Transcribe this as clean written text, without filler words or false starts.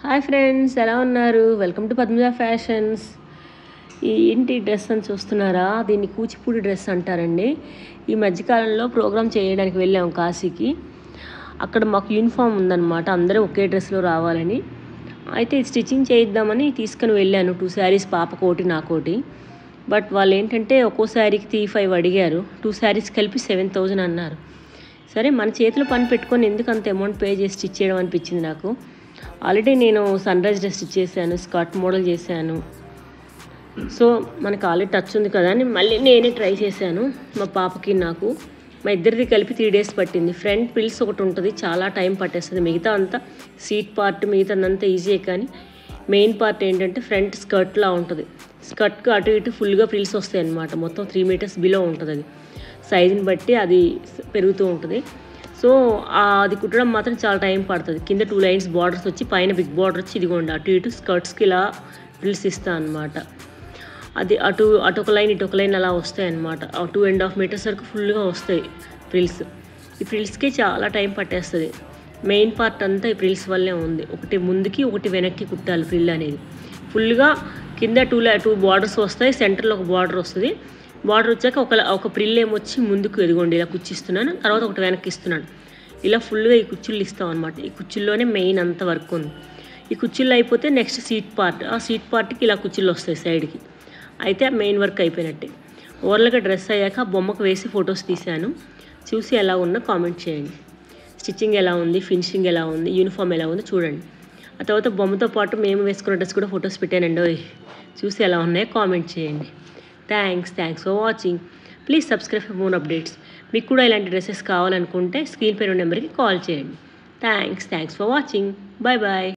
Hi friends, ఎలా ఉన్నారు? Welcome to Padmaja fashions. ఏంటి డ్రెస్ అని చూస్తున్నారా? దీన్ని కూచిపూడి డ్రెస్ అంటారండి. ఈ మధ్యకాలంలో ప్రోగ్రామ్ చేయడానికి వెళ్ళాము కాశీకి. అక్కడ మాకు యూనిఫామ్ ఉందన్నమాట, అందరూ ఒకే డ్రెస్లో రావాలని. అయితే స్టిచ్చింగ్ చేయిద్దామని తీసుకుని వెళ్ళాను. 2 శారీస్, పాపకోటి నాకోటి. బట్ వాళ్ళు ఏంటంటే ఒక్కో శారీకి 3,500 అడిగారు. 2 శారీస్ కలిపి 7,000 అన్నారు. సరే, మన చేతిలో పని పెట్టుకొని ఎందుకు అంత అమౌంట్ పే చేసి స్టిచ్ చేయడం అనిపించింది నాకు. ఆల్రెడీ నేను సన్ రైజ్ డ్రెస్ స్టిచ్ చేశాను, స్కర్ట్ మోడల్ చేశాను. సో మనకు ఆల్రెడీ టచ్ ఉంది కదా అని మళ్ళీ నేనే ట్రై చేశాను. మా పాపకి నాకు మా ఇద్దరిది కలిపి 3 days పట్టింది. ఫ్రంట్ పిల్స్ ఒకటి ఉంటుంది, చాలా టైం పట్టేస్తుంది. మిగతా అంతా సీట్ పార్ట్ మిగతాదంతా ఈజీయే, కానీ మెయిన్ పార్ట్ ఏంటంటే ఫ్రంట్ స్కర్ట్లా ఉంటుంది. స్కర్ట్కి అటు ఇటు ఫుల్గా ఫ్రిల్స్ వస్తాయి అన్నమాట. మొత్తం 3 meters బిలో ఉంటుంది. అది సైజుని బట్టి అది పెరుగుతూ ఉంటుంది. సో అది కుట్టడం మాత్రం చాలా టైం పడుతుంది. కింద 2 lines బార్డర్స్ వచ్చి పైన బిగ్ బార్డర్ వచ్చి ఇదిగోండి అటు ఇటు స్కర్ట్స్కి ఇలా ఫ్రిల్స్ ఇస్తాను అనమాట. అది అటొక లైన్ ఇటొక లైన్ అలా వస్తాయి అన్నమాట. 2.5 meters వరకు ఫుల్గా వస్తాయి ఫ్రిల్స్. ఈ ఫ్రిల్స్కి చాలా టైం పట్టేస్తుంది. మెయిన్ పార్ట్ అంతా ఈ ఫ్రిల్స్ వల్లే ఉంది. ఒకటి ముందుకి ఒకటి వెనక్కి కుట్టాలి ఫ్రిల్ అనేది. ఫుల్గా కింద 2 బార్డర్స్ వస్తాయి, సెంటర్లో ఒక బార్డర్ వస్తుంది. బార్డర్ వచ్చాక ఒక ప్రిల్ ఏమొచ్చి ముందుకు ఎదుగోండి ఇలా కుచ్చిస్తున్నాను, తర్వాత ఒకటి వెనక్కి ఇస్తున్నాను. ఇలా ఫుల్గా ఈ కుచ్చుళ్ళు ఇస్తాం అనమాట. ఈ కుచ్చుల్లోనే మెయిన్ అంత వర్క్ ఉంది. ఈ కుచ్చుళ్ళు అయిపోతే నెక్స్ట్ సీట్ పార్ట్, ఆ సీట్ పార్ట్కి ఇలా కుచ్చుళ్ళు వస్తాయి సైడ్కి. అయితే మెయిన్ వర్క్ అయిపోయినట్టే. ఓవర్గా డ్రెస్ అయ్యాక బొమ్మకు వేసి ఫొటోస్ తీశాను. చూసి ఎలా ఉన్నా కామెంట్ చేయండి. స్టిచ్చింగ్ ఎలా ఉంది, ఫినిషింగ్ ఎలా ఉంది, యూనిఫామ్ ఎలా ఉందో చూడండి. ఆ తర్వాత బొమ్మతో పాటు మేము వేసుకున్న డ్రెస్ కూడా ఫొటోస్ పెట్టానండి. చూసి ఎలా ఉన్నాయో కామెంట్ చేయండి. Thanks for watching. Please subscribe for more updates. మీకు కూడా ఇలాంటి డ్రెస్సెస్ కావాలనుకుంటే స్క్రీన్ పైన నెంబర్కి కాల్ చేయండి. Thanks for watching. బాయ్.